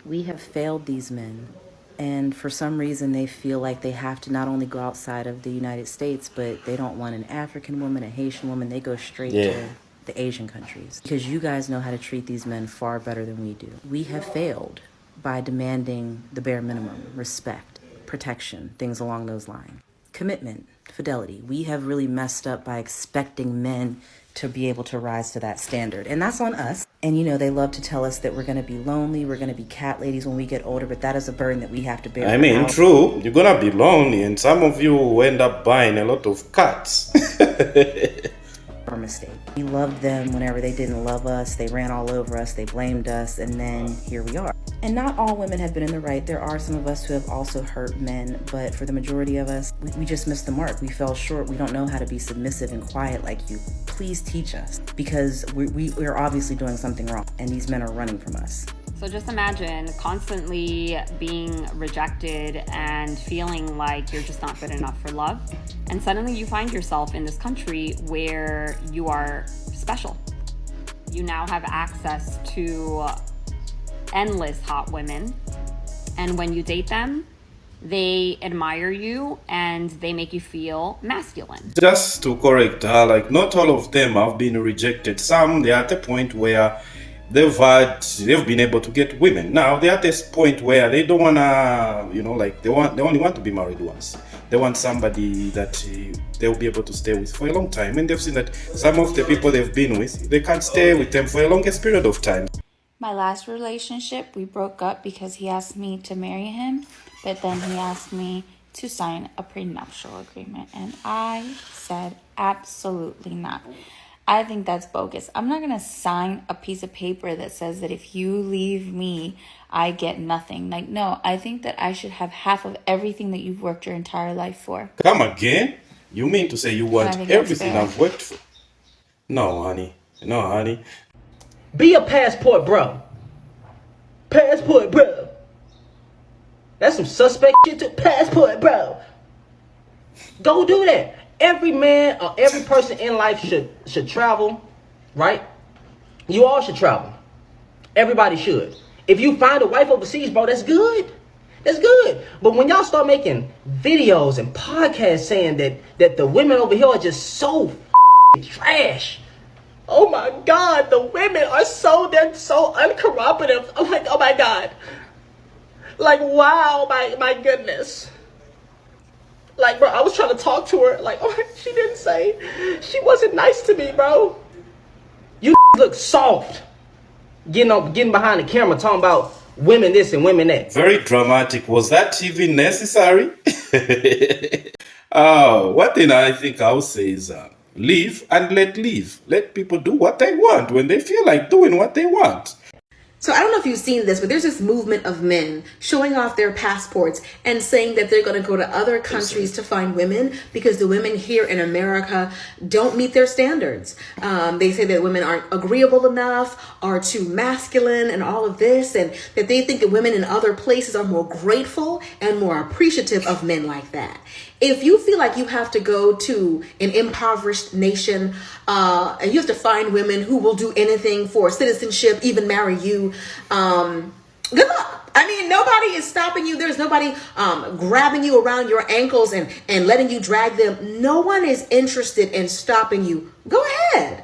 We have failed these men. And for some reason, they feel like they have to not only go outside of the United States, but they don't want an African woman, a Haitian woman. They go straight Yeah. to the Asian countries because you guys know how to treat these men far better than we do. We have failed by demanding the bare minimum respect, protection, things along those lines. Commitment, fidelity. We have really messed up by expecting men to be able to rise to that standard. And that's on us. And they love to tell us that we're going to be lonely, we're going to be cat ladies when we get older, but that is a burden that we have to bear I for mean, how true, you're gonna be lonely, and some of you will end up buying a lot of cats. our mistake. We loved them whenever they didn't love us. They ran all over us. They blamed us. And then here we are. And not all women have been in the right. There are some of us who have also hurt men. But for the majority of us, we just missed the mark. We fell short. We don't know how to be submissive and quiet like you. Please teach us because we're obviously doing something wrong. And these men are running from us. So just imagine constantly being rejected and feeling like you're just not good enough for love. And suddenly you find yourself in this country where you are special. You now have access to endless hot women. And when you date them, they admire you and they make you feel masculine. Just to correct her, like, not all of them have been rejected. Some, they're at a point where they've been able to get women. Now they're at this point where they don't wanna, like they only want to be married once. They want somebody that they'll be able to stay with for a long time. And they've seen that some of the people they've been with, they can't stay with them for a longest period of time. My last relationship, we broke up because he asked me to marry him, but then he asked me to sign a prenuptial agreement, and I said absolutely not. I think that's bogus. I'm not going to sign a piece of paper that says that if you leave me, I get nothing. Like, no, I think that I should have half of everything that you've worked your entire life for. Come again? You mean to say you want everything I've worked for? No, honey. No, honey. Be a passport bro. Passport bro. That's some suspect shit to passport bro. Go do that. Every man or every person in life should travel, right? You all should travel. Everybody should. If you find a wife overseas, bro, that's good. That's good. But when y'all start making videos and podcasts saying that the women over here are just so trash. Oh my God, the women are they're so uncooperative. I'm like, oh my God. Like, wow, my goodness. Like, bro, I was trying to talk to her. Like, oh, she didn't say. She wasn't nice to me, bro. You look soft. Getting behind the camera talking about women this and women that. Very dramatic. Was that even necessary? One thing I think I'll say is live and let live. Let people do what they want when they feel like doing what they want. So I don't know if you've seen this, but there's this movement of men showing off their passports and saying that they're going to go to other countries to find women because the women here in America don't meet their standards. They say that women aren't agreeable enough, are too masculine and all of this, and that they think that women in other places are more grateful and more appreciative of men like that. If you feel like you have to go to an impoverished nation and you have to find women who will do anything for citizenship, even marry you, good luck. I mean, nobody is stopping you. There's nobody grabbing you around your ankles and letting you drag them. No one is interested in stopping you. Go ahead.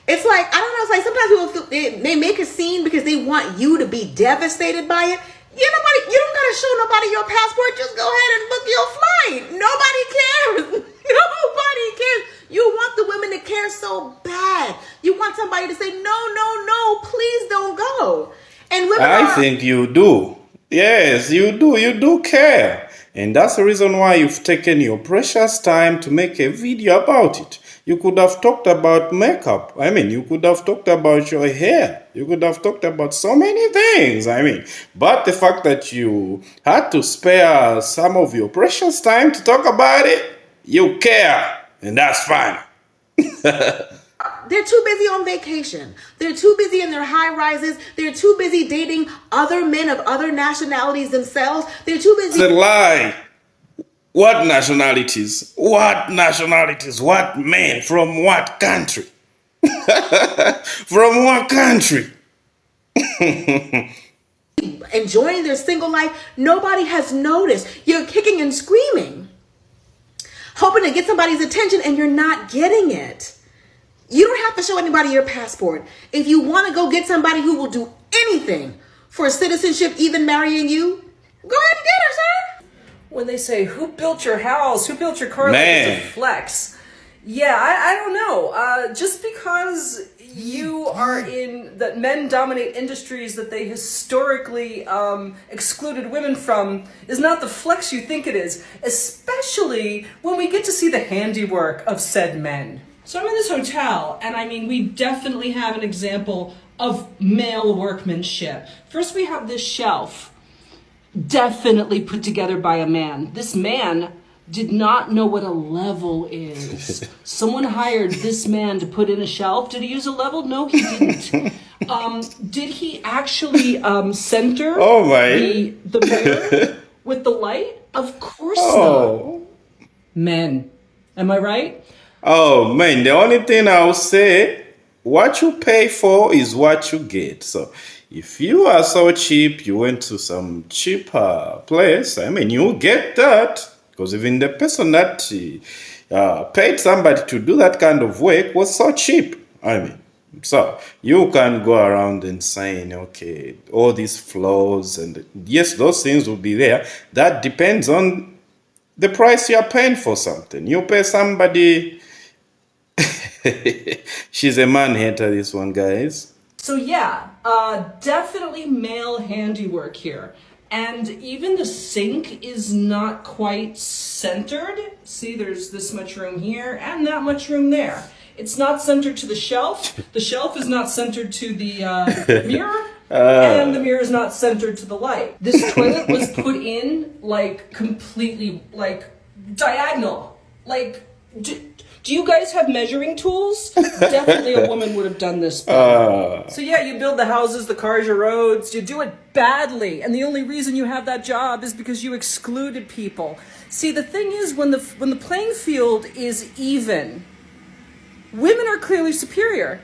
It's like, I don't know, it's like sometimes people feel, they make a scene because they want you to be devastated by it. You don't gotta show nobody your passport. Just go ahead and book your flight. Nobody cares. Nobody cares. You want the women to care so bad. You want somebody to say, no, please don't go. And women I think you do. Yes, you do. You do care. And that's the reason why you've taken your precious time to make a video about it. You could have talked about makeup. You could have talked about your hair. You could have talked about so many things. But the fact that you had to spare some of your precious time to talk about it, you care. And that's fine. They're too busy on vacation. They're too busy in their high rises. They're too busy dating other men of other nationalities themselves. They're too busy. It's a lie. What nationalities? What nationalities? What men? From what country? From what country? enjoying their single life. Nobody has noticed. You're kicking and screaming, hoping to get somebody's attention, and you're not getting it. You don't have to show anybody your passport. If you want to go get somebody who will do anything for citizenship, even marrying you, go ahead and get her, sir. When they say, who built your house? Who built your car? Man. Like it's a flex. Yeah, I don't know. Just because you are in that men dominate industries that they historically excluded women from is not the flex you think it is, especially when we get to see the handiwork of said men. So I'm in this hotel, and I mean, we definitely have an example of male workmanship. First, we have this shelf, definitely put together by a man. This man did not know what a level is. Someone hired this man to put in a shelf. Did he use a level? No, he didn't. Did he actually center the mirror with the light? Of course not. Men. Am I right? Oh man, the only thing I'll say, what you pay for is what you get. So if you are so cheap, you went to some cheaper place, I mean, you get that. Because even the person that paid somebody to do that kind of work was so cheap. I mean, so you can go around and saying, okay, all these flaws, and yes, those things will be there. That depends on the price you're paying for something. You pay somebody... She's a man hater, this one, guys. So yeah, definitely male handiwork here. And even the sink is not quite centered. See, there's this much room here and that much room there. It's not centered to the shelf. The shelf is not centered to the mirror. And the mirror is not centered to the light. This toilet was put in like completely like diagonal. Like, do you guys have measuring tools? Definitely a woman would have done this. So yeah, you build the houses, the cars, your roads. You do it badly, and the only reason you have that job is because you excluded people. See, the thing is, when the playing field is even, women are clearly superior.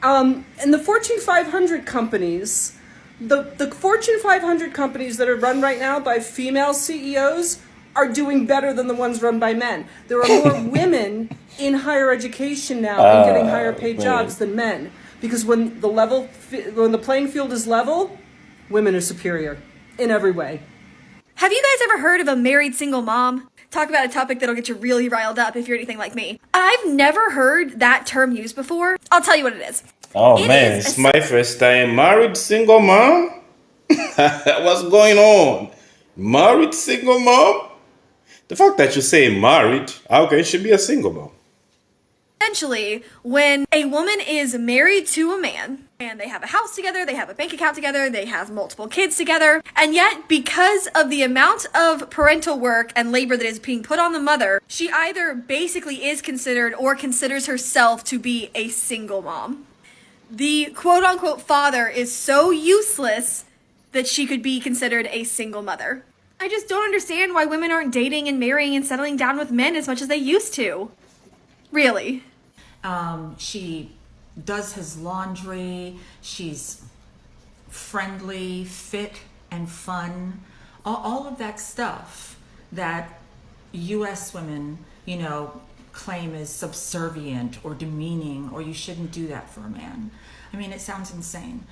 And the Fortune 500 companies, the Fortune 500 companies that are run right now by female CEOs are doing better than the ones run by men. There are more women in higher education now and getting higher paid jobs than men. Because when the playing field is level, women are superior in every way. Have you guys ever heard of a married single mom? Talk about a topic that'll get you really riled up if you're anything like me. I've never heard that term used before. I'll tell you what it is. Oh man, it's my first time married single mom. What's going on? Married single mom? The fact that you say married, how can she be a single mom? Essentially, when a woman is married to a man, and they have a house together, they have a bank account together, they have multiple kids together, and yet because of the amount of parental work and labor that is being put on the mother, she either basically is considered or considers herself to be a single mom. The quote-unquote father is so useless that she could be considered a single mother. I just don't understand why women aren't dating and marrying and settling down with men as much as they used to. Really. She does his laundry. She's friendly, fit, and fun. All of that stuff that U.S. women, claim is subservient or demeaning, or you shouldn't do that for a man. I mean, it sounds insane.